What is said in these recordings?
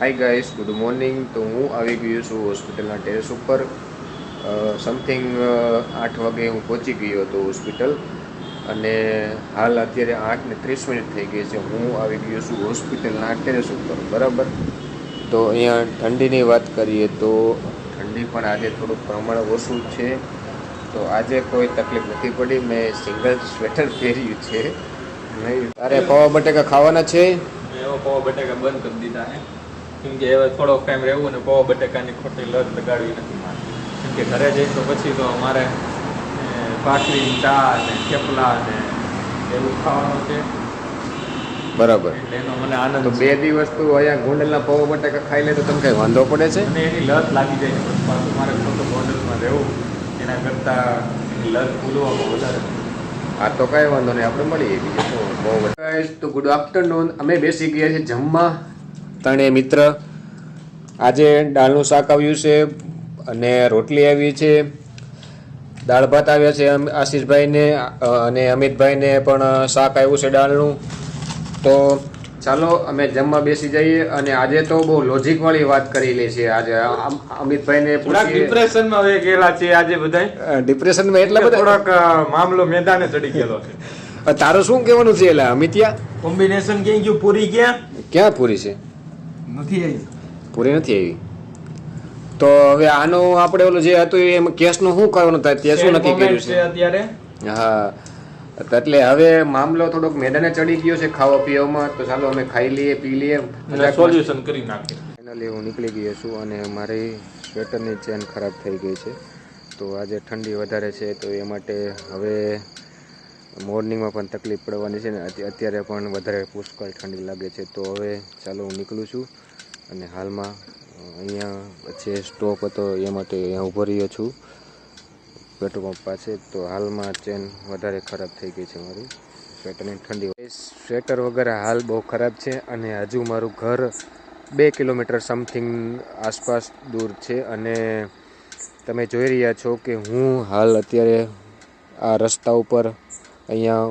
Hi guys, good morning. તો હું આવી ગયો છું હોસ્પિટલના ટેરેસ ઉપર. સમથિંગ 8 વાગે હું પહોંચી ગયો હતો હોસ્પિટલ અને હાલ અત્યારે 8:30 થઈ ગઈ છે. હું આવી ગયો છું હોસ્પિટલના ટેરેસ ઉપર, બરાબર. તો અહીંયા ઠંડીની વાત કરીએ તો ઠંડી પણ આજે થોડુંક પ્રમાણ ઓછું છે. તો આજે કોઈ તકલીફ નથી પડી. મેં સિંગલ સ્વેટર પહેર્યું છે. નહીં તારે પૌવા બટેકા ખાવાના છે? એવો પૌવા બટેકા બંધ કરી દીધા હે, કેમ કે હવે થોડોક ટાઈમ રહેવું ને પૌવા બટેકાની ખોટી લત લગાડવી નથી મારે. કેમ કે ઘરે જઈને તો પછી તો મારે ભાખરી, ચા ને થેપલા ને એવું ખાવાનું છે. બરાબર. એટલે એનો મને આનંદ તો 2 દિવસ તું અહીંયા ગોંડલના પૌવા બટેકા ખાઈ લે તો તમને કઈ વાંધો પડે છે? અને એની લત લાગી જાય ને પછી પાછું મારે ખોટું હોટલમાં રહેવું એના કરતાં એની લત ભૂલવામાં વધારે. હા, તો કાંઈ વાંધો નહીં, આપણે મળીએ. બીજું તો બહુ ગાઈસ, તો ગુડ આફ્ટરનૂન. અમે બેસી ગયા છીએ જમવા, ત્રણેય મિત્ર. આજે દાળનું શાક આવ્યું છે અને રોટલી આવી છે, દાળ ભાત આવ્યા છે આશીષભાઈને, અને અમિતભાઈને પણ શાક આવ્યું છે દાળનું. તો ચાલો અમે જમવા બેસી જઈએ. અને આજે તો બહુ લોજિક વાળી વાત કરી લે છે. આજે અમિતભાઈને થોડાક ડિપ્રેશનમાં હવે ગયેલા છે આજે બધા. ડિપ્રેશનમાં એટલા બધા થોડાક મામલો મેદાને ચડી ગયેલો છે. તારું શું કહેવાનું છે એલા અમિત્યા? કોમ્બિનેશન ક્યાં ગયું? પૂરી ક્યાં પૂરી છે? નથી આવી. પૂરી નથી આવી. તો હવે આનો આપણે ઓલું જે હતું એમ કેસનું શું કરવાનું થાય તે શું નક્કી કર્યું છે અત્યારે? હા, એટલે હવે મામલો થોડોક મેદાને ચડી ગયો છે ખાવા પીવામાં. તો ચાલો અમે ખાઈ લઈએ, પી લઈએ, સોલ્યુશન કરી નાખીએ. ફાઇનલી હું નીકળી ગયો છું અને મારી સ્વેટરની ચેન ખરાબ થઈ ગઈ છે. તો આજે ઠંડી વધારે છે તો એ માટે હવે મોર્નિંગમાં પણ તકલીફ પડવાની છે ને અત્યારે પણ વધારે પુષ્કળ ઠંડી લાગે છે. તો હવે ચાલો હું નીકળું છું અને હાલમાં અહીંયા જે સ્ટોપ હતો એ માટે અહીંયા ઊભો રહ્યો છું પેટ્રોલ પંપ પાસે. તો હાલમાં ચેન વધારે ખરાબ થઈ ગઈ છે મારી સ્વેટરની. ઠંડી સ્વેટર વગેરે હાલ બહુ ખરાબ છે અને હજુ મારું ઘર 2 કિલોમીટર સમથિંગ આસપાસ દૂર છે. અને તમે જોઈ રહ્યા છો કે હું હાલ અત્યારે આ રસ્તા ઉપર અહીંયા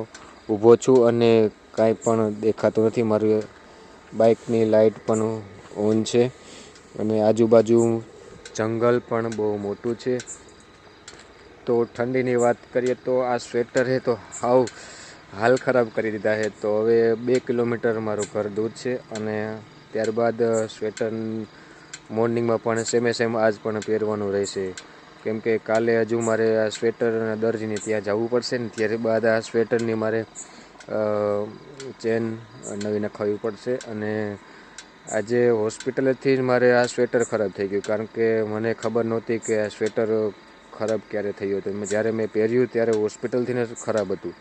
ઊભો છું અને કાંઈ પણ દેખાતું નથી. મારી બાઇકની લાઇટ પણ ઓન છે અને આજુબાજુ જંગલ પણ બહુ મોટું છે. તો ઠંડીની વાત કરીએ તો આ સ્વેટર છે તો હાલ ખરાબ કરી દીધા છે. તો હવે 2 કિલોમીટર મારું ઘર દૂર છે અને ત્યારબાદ સ્વેટર મોર્નિંગમાં પણ સેમ આજ પણ પહેરવાનું રહેશે. કેમ કે કાલે હજુ મારે આ સ્વેટર દરજીને ત્યાં જવું પડશે ને ત્યારબાદ આ સ્વેટરની મારે ચેન નવી નખાવવી પડશે. અને આજે હોસ્પિટલેથી જ મારે આ સ્વેટર ખરાબ થઈ ગયું, કારણ કે મને ખબર નહોતી કે આ સ્વેટર ખરાબ ક્યારે થયું હતું. જ્યારે મેં પહેર્યું ત્યારે હોસ્પિટલથી જ ખરાબ હતું.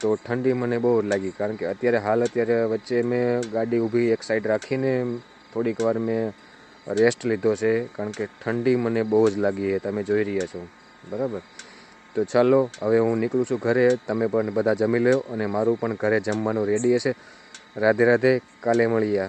તો ઠંડી મને બહુ લાગી, કારણ કે અત્યારે વચ્ચે મેં ગાડી ઊભી એક સાઈડ રાખીને થોડીક વાર મેં રેસ્ટ લીધો છે, કારણ કે ઠંડી મને બહુ જ લાગી છે. તમે જોઈ રહ્યા છો, બરાબર. તો ચાલો હવે હું નીકળું છું ઘરે. તમે પણ બધા જમી લો અને મારું પણ ઘરે જમવાનું રેડી હશે. રાધે રાધે, કાલે મળીએ.